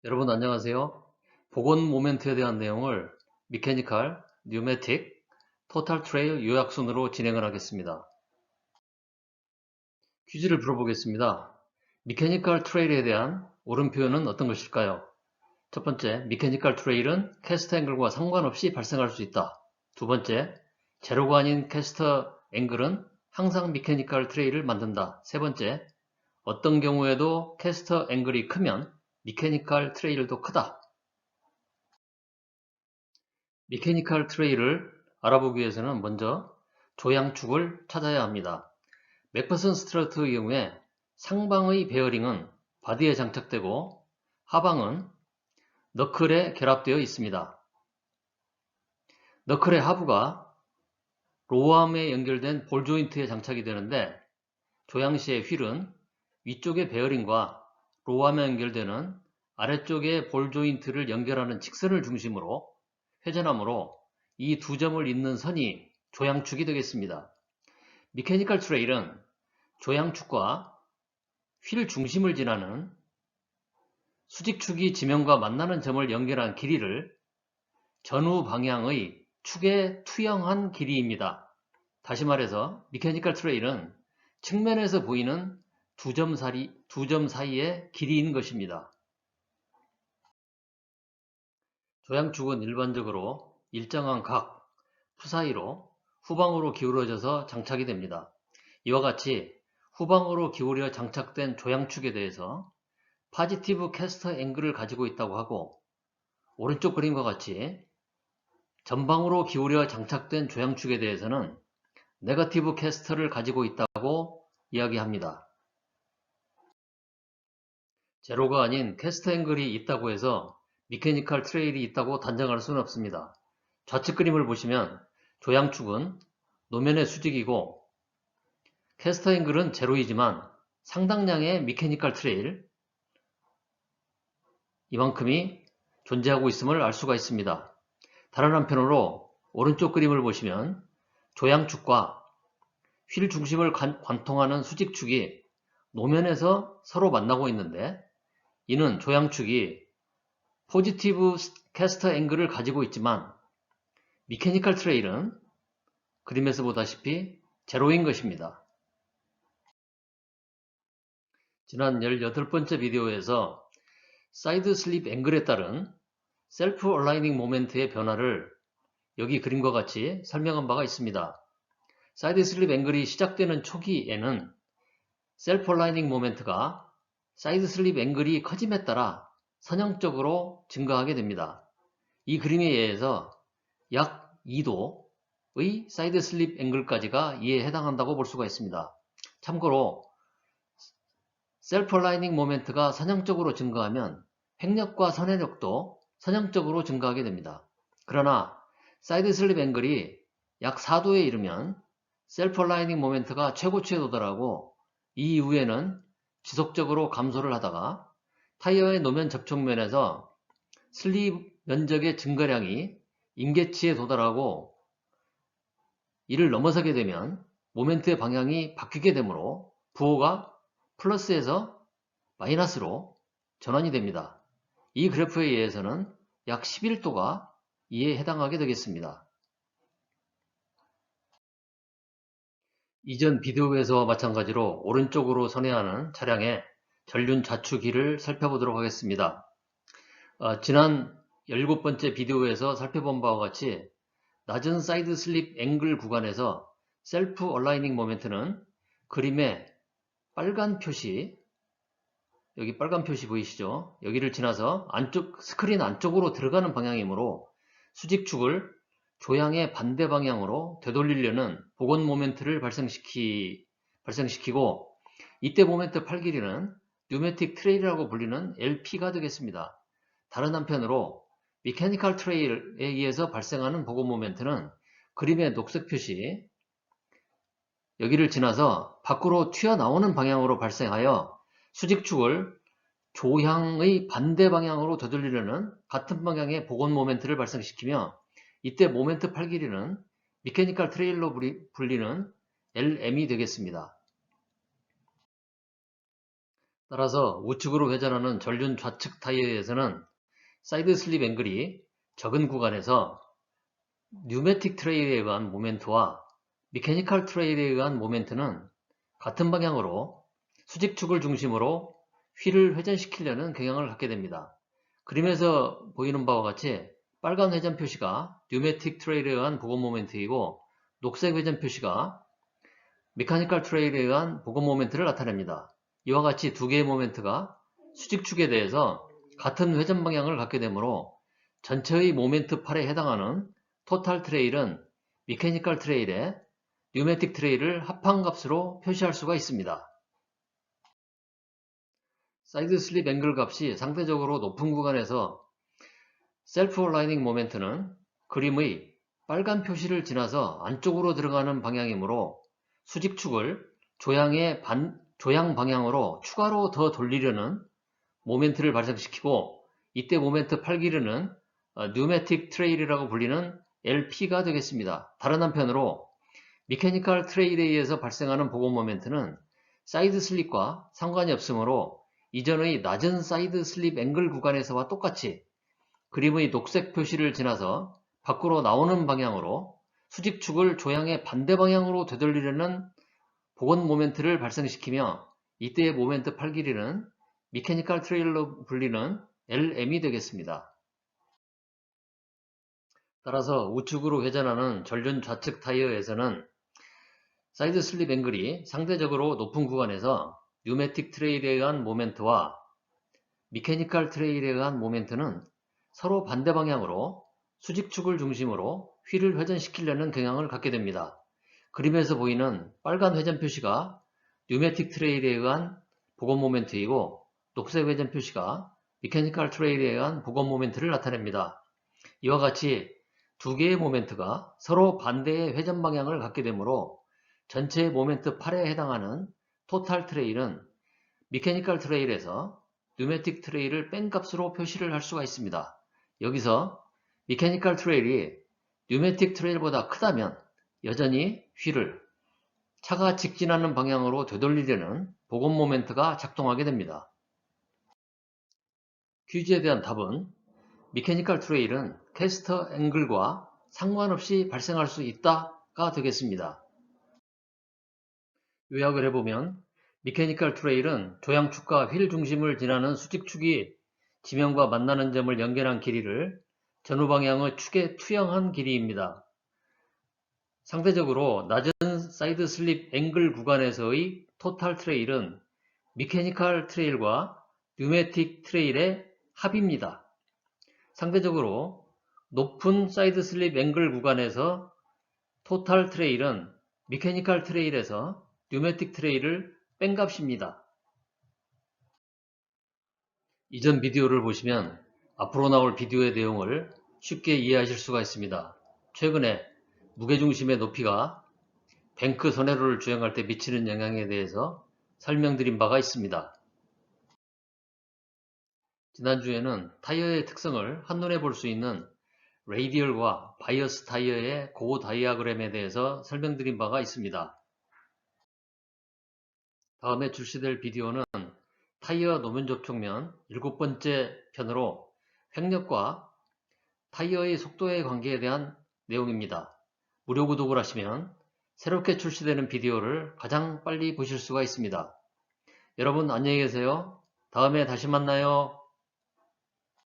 여러분 안녕하세요. 복원 모멘트에 대한 내용을 미케니컬, 뉴매틱, 토탈 트레일 요약순으로 진행을 하겠습니다. 퀴즈를 풀어보겠습니다. 미케니컬 트레일에 대한 옳은 표현은 어떤 것일까요? 첫 번째, 미케니컬 트레일은 캐스터 앵글과 상관없이 발생할 수 있다. 두 번째, 제로가 아닌 캐스터 앵글은 항상 미케니컬 트레일을 만든다. 세 번째, 어떤 경우에도 캐스터 앵글이 크면 미케니컬 트레일도 크다. 미케니컬 트레일을 알아보기 위해서는 먼저 조향축을 찾아야 합니다. 맥퍼슨 스트러트의 경우에 상방의 베어링은 바디에 장착되고 하방은 너클에 결합되어 있습니다. 너클의 하부가 로어암에 연결된 볼 조인트에 장착이 되는데 조향 시의 휠은 위쪽의 베어링과 로어암에 연결되는 아래쪽의 볼 조인트를 연결하는 직선을 중심으로 회전하므로 이 두 점을 잇는 선이 조향축이 되겠습니다. 미케니컬 트레일은 조향축과 휠 중심을 지나는 수직축이 지면과 만나는 점을 연결한 길이를 전후 방향의 축에 투영한 길이입니다. 다시 말해서 미케니컬 트레일은 측면에서 보이는 두 점 사이의 길이인 것입니다. 조향축은 일반적으로 일정한 각, 푸 사이로 후방으로 기울어져서 장착이 됩니다. 이와 같이 후방으로 기울여 장착된 조향축에 대해서 파지티브 캐스터 앵글을 가지고 있다고 하고, 오른쪽 그림과 같이 전방으로 기울여 장착된 조향축에 대해서는 네거티브 캐스터를 가지고 있다고 이야기합니다. 제로가 아닌 캐스터 앵글이 있다고 해서 미케니컬 트레일이 있다고 단정할 수는 없습니다. 좌측 그림을 보시면 조향축은 노면의 수직이고 캐스터 앵글은 제로이지만 상당량의 미케니컬 트레일, 이만큼이 존재하고 있음을 알 수가 있습니다. 다른 한편으로 오른쪽 그림을 보시면 조향축과 휠 중심을 관통하는 수직축이 노면에서 서로 만나고 있는데, 이는 조향축이 포지티브 캐스터 앵글을 가지고 있지만 미케니컬 트레일은 그림에서 보다시피 제로인 것입니다. 지난 18번째 비디오에서 사이드 슬립 앵글에 따른 셀프 얼라이닝 모멘트의 변화를 여기 그림과 같이 설명한 바가 있습니다. 사이드 슬립 앵글이 시작되는 초기에는 셀프 얼라이닝 모멘트가 사이드 슬립 앵글이 커짐에 따라 선형적으로 증가하게 됩니다. 이 그림에 의해서 약 2도의 사이드 슬립 앵글까지가 이에 해당한다고 볼 수가 있습니다. 참고로 셀프 얼라이닝 모멘트가 선형적으로 증가하면 횡력과 선회력도 선형적으로 증가하게 됩니다. 그러나 사이드 슬립 앵글이 약 4도에 이르면 셀프 얼라이닝 모멘트가 최고치에 도달하고 이 이후에는 지속적으로 감소를 하다가 타이어의 노면 접촉면에서 슬립 면적의 증가량이 임계치에 도달하고 이를 넘어서게 되면 모멘트의 방향이 바뀌게 되므로 부호가 플러스에서 마이너스로 전환이 됩니다. 이 그래프에 의해서는 약 11도가 이에 해당하게 되겠습니다. 이전 비디오에서와 마찬가지로 오른쪽으로 선회하는 차량의 전륜 좌측위를 살펴보도록 하겠습니다. 지난 17번째 비디오에서 살펴본 바와 같이 낮은 사이드 슬립 앵글 구간에서 셀프 얼라이닝 모멘트는 그림의 빨간 표시, 여기 빨간 표시 보이시죠? 여기를 지나서 스크린 안쪽으로 들어가는 방향이므로 수직축을 조향의 반대 방향으로 되돌리려는 복원 모멘트를 발생시키고, 이때 모멘트 팔 길이는 뉴매틱 트레일이라고 불리는 LP가 되겠습니다. 다른 한편으로 미케니컬 트레일에 의해서 발생하는 복원 모멘트는 그림의 녹색 표시, 여기를 지나서 밖으로 튀어나오는 방향으로 발생하여 수직축을 조향의 반대 방향으로 되돌리려는 같은 방향의 복원 모멘트를 발생시키며, 이때 모멘트 팔 길이는 미케니컬 트레일로 불리는 LM이 되겠습니다. 따라서 우측으로 회전하는 전륜 좌측 타이어에서는 사이드 슬립 앵글이 적은 구간에서 뉴매틱 트레일에 의한 모멘트와 미케니컬 트레일에 의한 모멘트는 같은 방향으로 수직축을 중심으로 휠을 회전시키려는 경향을 갖게 됩니다. 그림에서 보이는 바와 같이 빨간 회전 표시가 뉴매틱 트레일에 의한 보건 모멘트이고 녹색 회전 표시가 메카니컬 트레일에 의한 보건 모멘트를 나타냅니다. 이와 같이 두 개의 모멘트가 수직축에 대해서 같은 회전 방향을 갖게 되므로 전체의 모멘트 8에 해당하는 토탈 트레일은 미케니컬 트레일에 뉴매틱 트레일을 합한값으로 표시할 수가 있습니다. 사이드 슬립 앵글 값이 상대적으로 높은 구간에서 셀프 얼라이닝 모멘트는 그림의 빨간 표시를 지나서 안쪽으로 들어가는 방향이므로 수직축을 조양 방향으로 추가로 더 돌리려는 모멘트를 발생시키고 이때 모멘트 8길이는 뉴매틱 트레일이라고 불리는 LP가 되겠습니다. 다른 한편으로 미케니컬 트레일에 의해서 발생하는 보건 모멘트는 사이드 슬립과 상관이 없으므로 이전의 낮은 사이드 슬립 앵글 구간에서와 똑같이 그림의 녹색 표시를 지나서 밖으로 나오는 방향으로 수직축을 조향의 반대 방향으로 되돌리려는 보건 모멘트를 발생시키며 이때의 모멘트 8길이는 미케니컬 트레일로 불리는 LM이 되겠습니다. 따라서 우측으로 회전하는 전륜 좌측 타이어에서는 사이드 슬립 앵글이 상대적으로 높은 구간에서 뉴매틱 트레일에 의한 모멘트와 미케니컬 트레일에 의한 모멘트는 서로 반대 방향으로 수직축을 중심으로 휠을 회전시키려는 경향을 갖게 됩니다. 그림에서 보이는 빨간 회전 표시가 뉴매틱 트레일에 의한 보건 모멘트이고 녹색 회전 표시가 미케니컬 트레일에 의한 보건 모멘트를 나타냅니다. 이와 같이 두 개의 모멘트가 서로 반대의 회전 방향을 갖게 되므로 전체 모멘트 8에 해당하는 토탈 트레일은 미케니컬 트레일에서 뉴매틱 트레일을 뺀 값으로 표시를 할 수가 있습니다. 여기서 미케니컬 트레일이 뉴매틱 트레일보다 크다면 여전히 휠을 차가 직진하는 방향으로 되돌리려는 보건 모멘트가 작동하게 됩니다. 퀴즈에 대한 답은 미케니컬 트레일은 캐스터 앵글과 상관없이 발생할 수 있다가 되겠습니다. 요약을 해보면 미케니컬 트레일은 조향축과 휠 중심을 지나는 수직축이 지면과 만나는 점을 연결한 길이를 전후 방향의 축에 투영한 길이입니다. 상대적으로 낮은 사이드 슬립 앵글 구간에서의 토탈 트레일은 미케니컬 트레일과 뉴매틱 트레일의 합입니다. 상대적으로 높은 사이드 슬립 앵글 구간에서 토탈 트레일은 미케니컬 트레일에서 뉴매틱 트레일을 뺀 값입니다. 이전 비디오를 보시면 앞으로 나올 비디오의 내용을 쉽게 이해하실 수가 있습니다. 최근에 무게중심의 높이가 뱅크 선회로를 주행할 때 미치는 영향에 대해서 설명드린 바가 있습니다. 지난주에는 타이어의 특성을 한눈에 볼 수 있는 레이디얼과 바이어스 타이어의 고 다이아그램에 대해서 설명드린 바가 있습니다. 다음에 출시될 비디오는 타이어 노면 접촉면 7번째 편으로 횡력과 타이어의 속도의 관계에 대한 내용입니다. 무료 구독을 하시면 새롭게 출시되는 비디오를 가장 빨리 보실 수가 있습니다. 여러분 안녕히 계세요. 다음에 다시 만나요.